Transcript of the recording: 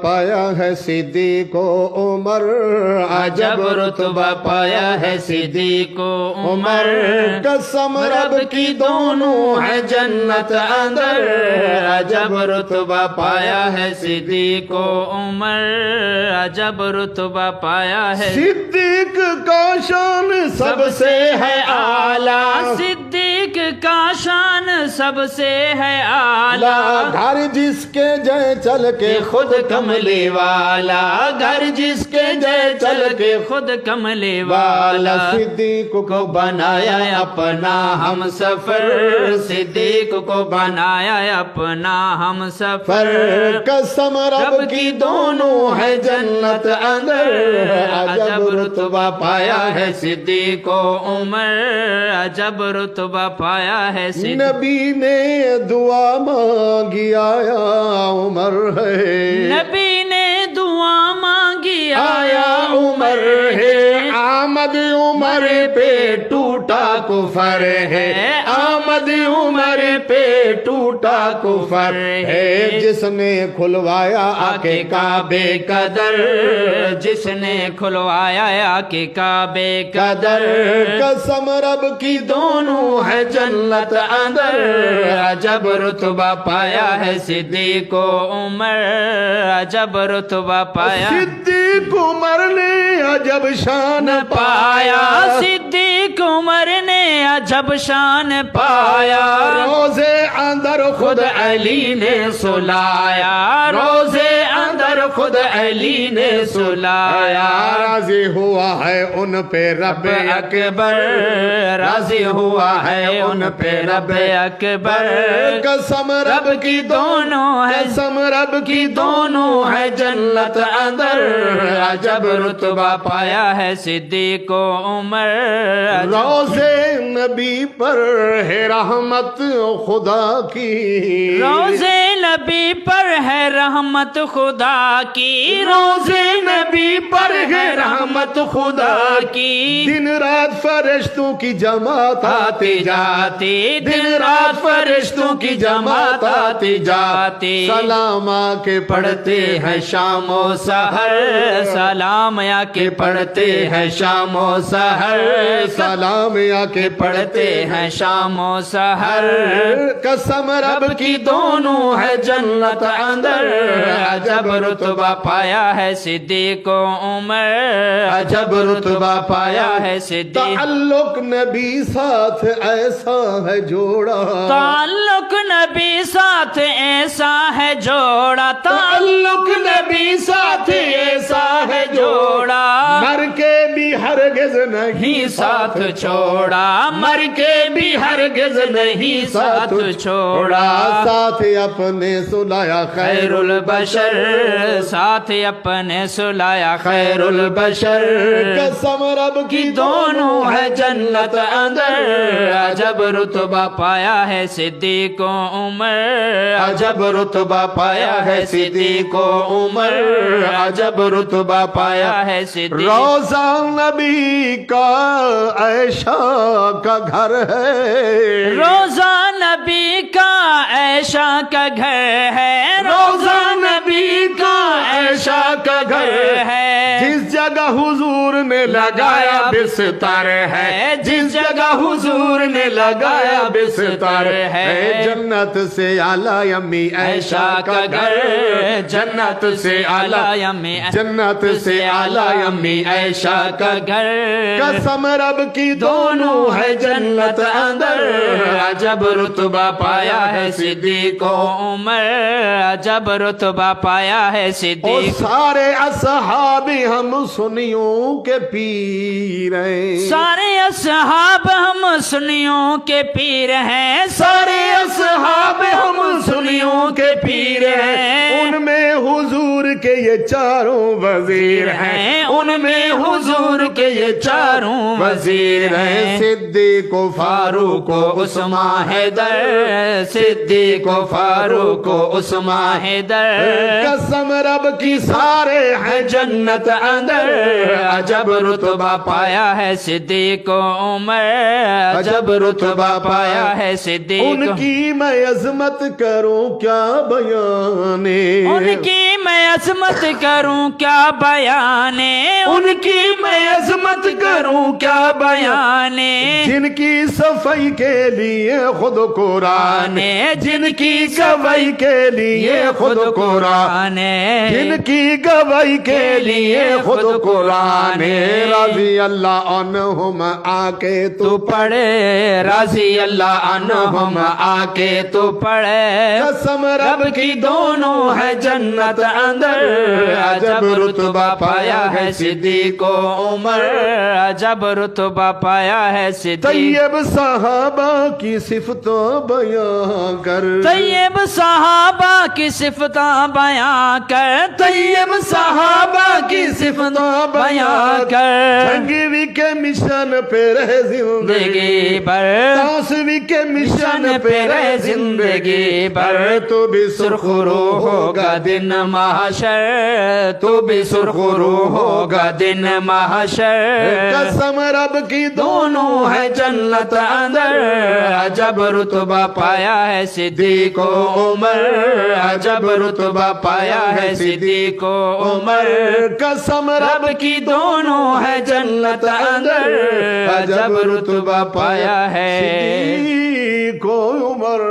پایا ہے صدیق و عمر، عجب رتبہ پایا ہے صدیق و عمر، قسم رب کی دونوں ہے جنت اندر، عجب رتبہ پایا ہے صدیق و عمر، عجب رتبہ پایا ہے صدیق کا شان سب سے ہے اعلیٰ، صدیق کا شان سب سے ہے اعلیٰ، گھر جس کے جے چل کے خود کملی والا، گھر جس کے جے چل کے خود کملی والا، والا، صدیق کو بنایا اپنا ہم سفر، صدیق کو بنایا اپنا ہم سفر، قسم رب کی دونوں ہے جنت اندر، عجب رتبہ پایا ہے صدیق و عمر، عجب رتبہ پایا ہے صدیق۔ نبی نے دعا مانگی آیا عمر ہے، نبی نے دعا مانگی آیا عمر ہے، آمد عمر پہ ٹوٹا کفر ہے، آمد عمر پہ ٹوٹا کفر ہے، جس نے کھلوایا آ کے کعبے کا در، جس نے کھلوایا آ کے کعبے کا در، قسم رب کی دونوں ہے جنت اندر، عجب رتبہ پایا ہے صدیق و عمر، عجب رتبہ پایا صدیق عمر نے عجب شان پایا، صدیق عمر نے عجب شان پایا، روزے اندر خود علی نے سلایا، روزے اندر خود علی نے سلایا، راضی ہوا ہے ان پہ رب اکبر، راضی ہوا ہے ان پہ رب اکبر، قسم رب کی دونوں ہے قسم رب کی دونوں ہے جنت اندر، عجب رتبہ پایا ہے صدیق و عمر، روزے نبی پر ہے رحمت خدا کی، روزے نبی پر ہے رحمت خدا کی، روزے نبی پر ہے رحمت خدا کی، دن رات فرشتوں کی جماعت آتی جاتی، دن رات فرشتوں کی جماعت آتی جاتی، سلام آ کے پڑھتے ہیں شام و سحر، سلام آ کے پڑھتے ہیں شام و سحر، سلام آ کے پڑھتے ہیں شام و سحر، قسم رب کی دونوں ہے جنت اندر، عجب رتبہ پایا ہے صدیق و عمر، عجب رتبہ پایا ہے صدیق۔ تعلق نبی ساتھ ایسا ہے جوڑا، تعلق نبی ساتھ ایسا ہے جوڑا، تعلق نبی ساتھ ایسا ہے جوڑا، مر کے بھی ہرگز نہیں ساتھ چھوڑا، مر کے بھی ہرگز نہیں ساتھ چھوڑا، ساتھ اپنے سلایا خیر البشر، ساتھ اپنے سلایا خیر البشر، قسم رب کی دونوں ہے جنت اندر، عجب رتبہ پایا ہے صدیق و عمر، عجب رتبہ پایا ہے صدیق و عمر، عجب رتبہ پایا ہے صدیق۔ روزہ نبی کا عائشہ کا گھر ہے، روزہ نبی کا عائشہ کا گھر ہے، روزہ نبی کا عائشہ کا گھر ہے، جس جگہ حضور نے لگایا بستر ہے، جس جگہ حضور نے لگایا بستر ہے، جنت سے اعلیٰ امی عائشہ کا گھر، جنت سے اعلیٰ امی، جنت سے اعلیٰ امی عائشہ کا گھر، قسم رب کی دونوں ہے جنت اندر، عجب رتبہ پایا ہے صدیق و عمر، عجب رتبہ پایا ہے اور صدیق۔ سارے اصحاب ہم سنیوں کے پیر ہیں، سارے اصحاب ہم سنیوں کے پیر ہیں، سارے اصحاب ہم سنیوں کے پیر ہیں، ان میں حضور کے یہ چاروں وزیر ہیں، ان میں حضور کے یہ چاروں وزیر ہیں، صدیق و فاروق و عثمان حیدر، صدیق و فاروق و عثمان حیدر، قسم رب کی سارے ہیں جنت اندر عجب رتبہ پایا ہے صدیق و عمر عجب رتبہ پایا ہے صدیق ان کی میں عظمت کروں کیا بیان ان کی میں عظمت کروں کیا بیان ان کی میں عظمت کروں کیا بیان جن کی صفائی کے لیے خود قرآن جن کی گواہی کے لیے خود قرآن جن کی گواہی کے لیے خود قرآن رضی اللہ عنہم آ کے تو پڑھے رضی اللہ عنہم آ کے تو پڑھے قسم رب کی دونوں ہے جنت اندر عجب رتبہ پایا ہے صدیق و عمر عجب رتبہ پایا ہے صدیق طیب صحابہ کی صفتوں بیان کر طیب صحابہ کی صفتیں بیان کر طیب صحابہ کی صفتیں بیان کر جنگوی کے مشن پہ رہ زندگی پر تاسوی کے مشن پہ رہ زندگی پر تو بھی سرخ رو ہوگا دن محشر تو بھی سرخ رو ہوگا دن محشر قسم رب کی دونوں ہے جنت اندر عجب رتبہ پایا ہے صدیق و عمر عجب رتبہ پایا ہے صدیق و عمر قسم رب کی دونوں ہے جنت اندر عجب رتبہ پایا ہے صدیق و عمر